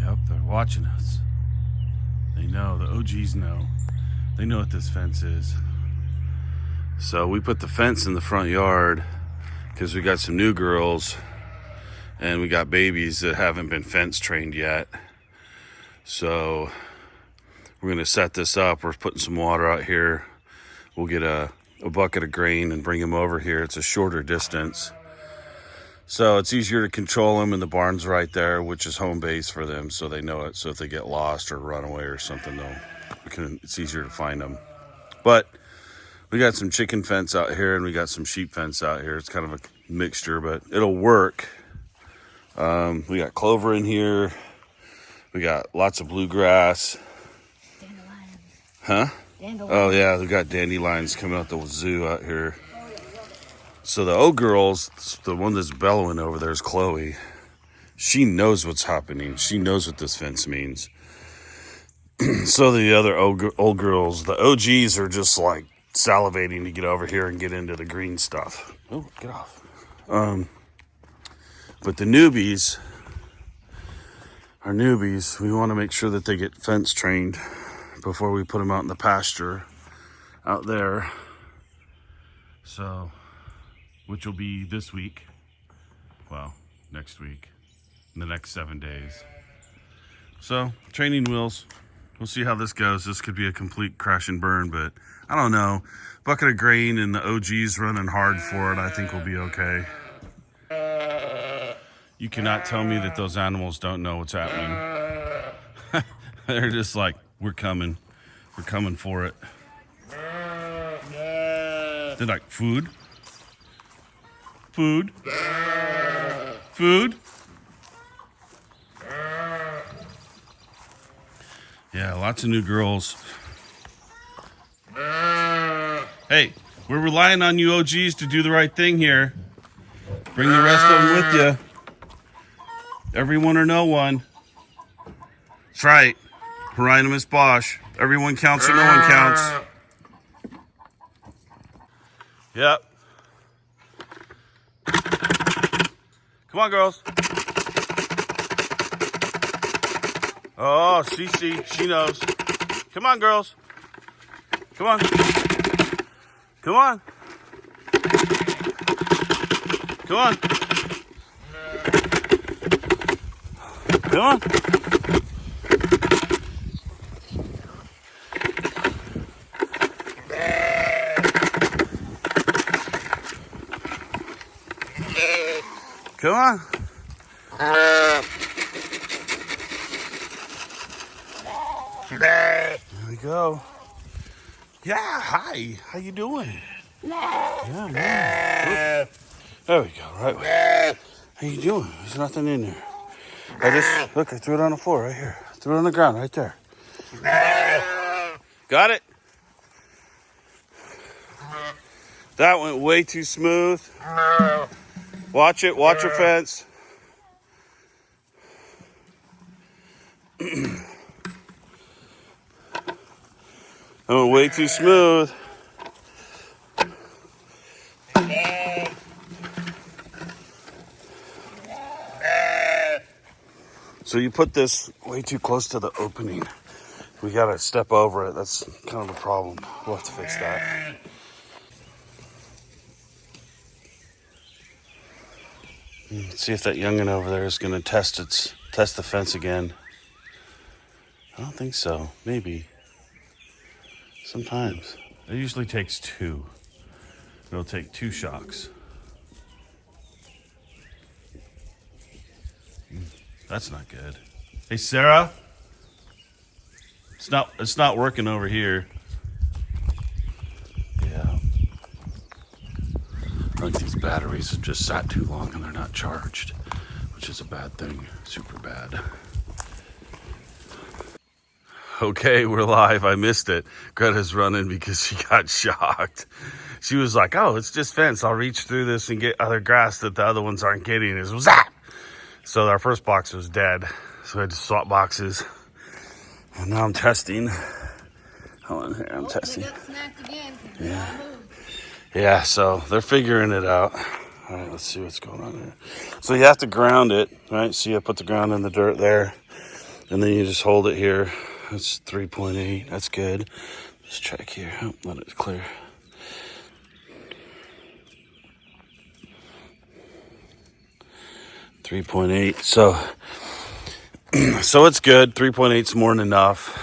Yep, they're watching us. They know, the OGs know. They know what this fence is. So we put the fence in the front yard because we got some new girls and we got babies that haven't been fence trained yet. So we're gonna set this up. We're putting some water out here. We'll get a bucket of grain and bring them over here. It's a shorter distance, so it's easier to control them, and the barn's right there, which is home base for them, so they know it. So if they get lost or run away or something, it's easier to find them. But we got some chicken fence out here and we got some sheep fence out here. It's kind of a mixture, but it'll work. We got clover in here. We got lots of bluegrass. Dandelions. Huh? Dandelions. Oh yeah, we got dandelions coming out the wazoo out here. So the old girls, the one that's bellowing over there is Chloe. She knows what's happening. She knows what this fence means. So the other old girls, the OGs, are just like salivating to get over here and get into the green stuff. Oh, get off. But the newbies, we want to make sure that they get fence trained before we put them out in the pasture out there. So, which will be this week. Well, next week. In the next 7 days. So, training wheels. We'll see how this goes. This could be a complete crash and burn, but I don't know. Bucket of grain and the OGs running hard for it, I think we'll be okay. You cannot tell me that those animals don't know what's happening. They're just like, we're coming. We're coming for it. They're like, food? Food? Food? Yeah, lots of new girls. Hey, we're relying on you OGs to do the right thing here. Bring the rest of them with you. Everyone or no one. That's right. Hieronymus Bosch. Everyone counts or no one counts. Yep. Come on, girls. Oh, Cece, she knows. Come on, girls. Come on. Come on. Come on. Come on. Come on. There we go. Yeah, hi. How you doing? Yeah, man. There we go. Right way. How you doing? There's nothing in there. I threw it on the floor right here. I threw it on the ground right there. Got it? That went way too smooth. Watch it. Watch your fence. That went way too smooth. So you put this way too close to the opening. We gotta step over it. That's kind of a problem. We'll have to fix that. Let's see if that youngin' over there is gonna test the fence again. I don't think so. Maybe. Sometimes. It usually takes two. It'll take 2 shocks. That's not good. Hey, Sarah. It's not working over here. Yeah. I think these batteries have just sat too long and they're not charged, which is a bad thing. Super bad. Okay, we're live. I missed it. Greta's running because she got shocked. She was like, oh, it's just fence. I'll reach through this and get other grass that the other ones aren't getting. It was that. So our first box was dead. So I had to swap boxes. And now I'm testing. Hold on here, I'm testing. They got snacked again. Yeah. Yeah, so they're figuring it out. All right, let's see what's going on here. So you have to ground it, right? So you put the ground in the dirt there. And then you just hold it here. That's 3.8. That's good. Just check here. Oh, let it clear. .8. So it's good. 3.8 is more than enough.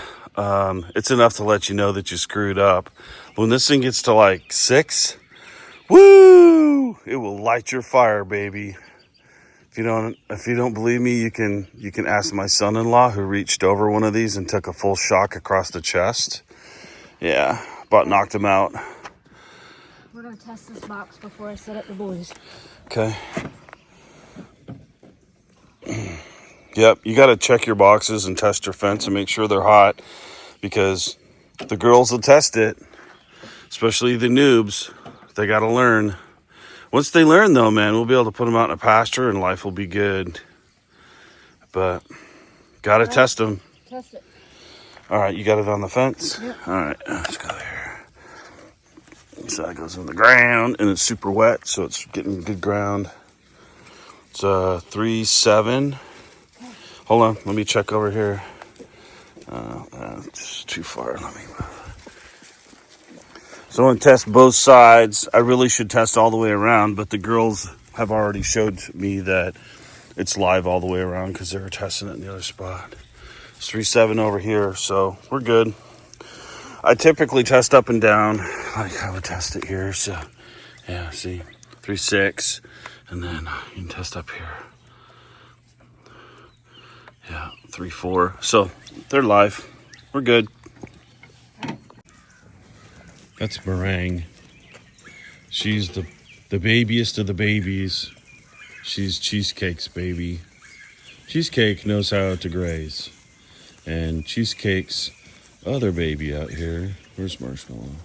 It's enough to let you know that you screwed up. When this thing gets to like 6, woo! It will light your fire, baby. If you don't believe me, you can ask my son-in-law who reached over one of these and took a full shock across the chest. Yeah, about knocked him out. We're gonna test this box before I set up the boys. Okay. Yep, you got to check your boxes and test your fence and make sure they're hot, because the girls will test it, especially the noobs. They got to learn. Once they learn, though, man, we'll be able to put them out in a pasture and life will be good. But got to test them. Test it. All right, you got it on the fence? Yep. All right, let's go there. So that goes in the ground, and it's super wet, so it's getting good ground. It's 3.7. Hold on, let me check over here. It's too far. Let me move. So I want to test both sides. I really should test all the way around, but the girls have already showed me that it's live all the way around because they were testing it in the other spot. It's 3.7 over here, so we're good. I typically test up and down, like I would test it here. So yeah, see, 3.6, and then you can test up here. Yeah, 3.4. So they're live. We're good. That's Meringue. She's the babiest of the babies. She's Cheesecake's baby. Cheesecake knows how to graze. And Cheesecake's other baby out here. Where's Marshmallow?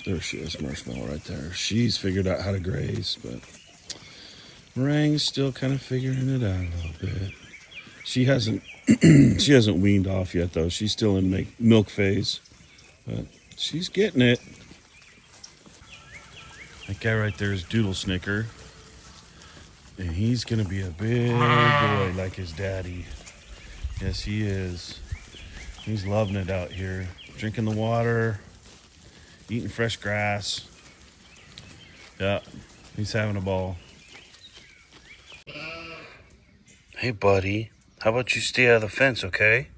There she is, Marshmallow right there. She's figured out how to graze, but Meringue's still kind of figuring it out a little bit. She hasn't weaned off yet, though. She's still in milk phase, but she's getting it. That guy right there is Doodle Snicker, and he's gonna be a big boy like his daddy. Yes, he is. He's loving it out here, drinking the water, eating fresh grass. Yeah, he's having a ball. Hey, buddy. How about you stay out of the fence, okay?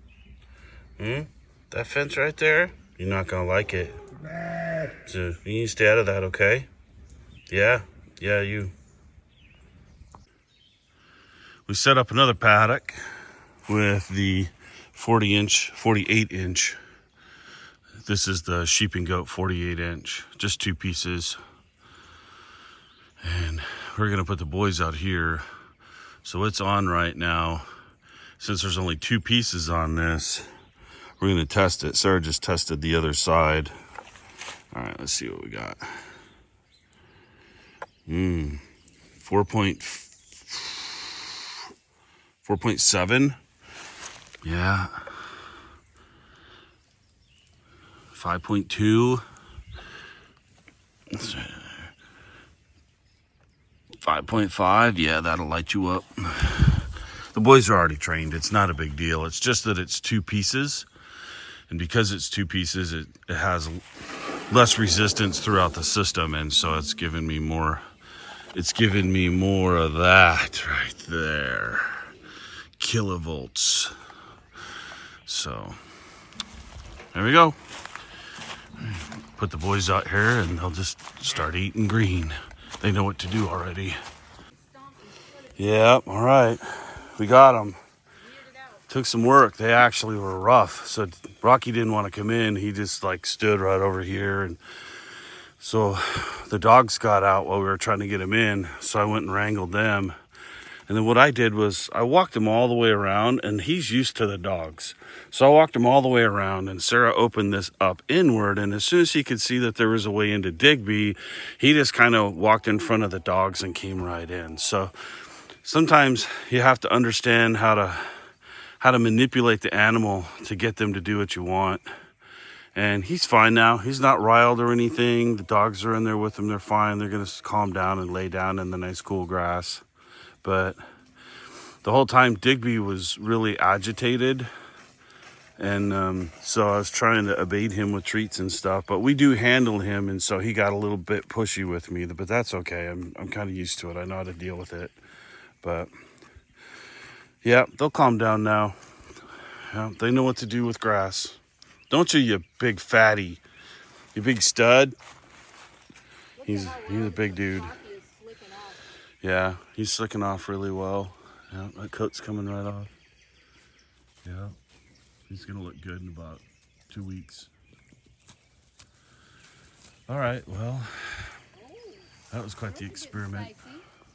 That fence right there, you're not gonna like it. So you need to stay out of that, okay? Yeah, you. We set up another paddock with the 48-inch. This is the sheep and goat 48-inch, just 2 pieces. And we're gonna put the boys out here. So it's on right now. Since there's only 2 pieces on this, we're gonna test it. Sarah just tested the other side. All right, let's see what we got. 4.7. Yeah. 5.2. 5.5. Yeah, that'll light you up. The boys are already trained. It's not a big deal. It's just that it's 2 pieces. And because it's 2 pieces, it has less resistance throughout the system. And so it's giving me more. It's giving me more of that right there. Kilovolts. So there we go. Put the boys out here and they'll just start eating green. They know what to do already. Yeah, all right. We got them. Took some work. They actually were rough. So Rocky didn't want to come in. He just like stood right over here. And so the dogs got out while we were trying to get him in. So I went and wrangled them. And then what I did was I walked him all the way around, and he's used to the dogs. So I walked him all the way around, and Sarah opened this up inward. And as soon as he could see that there was a way into Digby, he just kind of walked in front of the dogs and came right in. So sometimes you have to understand how to manipulate the animal to get them to do what you want. And he's fine now. He's not riled or anything. The dogs are in there with him. They're fine. They're going to calm down and lay down in the nice cool grass. But the whole time Digby was really agitated. And so I was trying to abate him with treats and stuff, but we do handle him, and so he got a little bit pushy with me, but that's okay. I'm kind of used to it. I know how to deal with it. But yeah, they'll calm down now. Yeah, they know what to do with grass. Don't you big fatty? You big stud? He's a big dude. Yeah, he's slicking off really well. Yeah, that coat's coming right off. Yeah, he's gonna look good in about 2 weeks. All right, well, that was quite the experiment.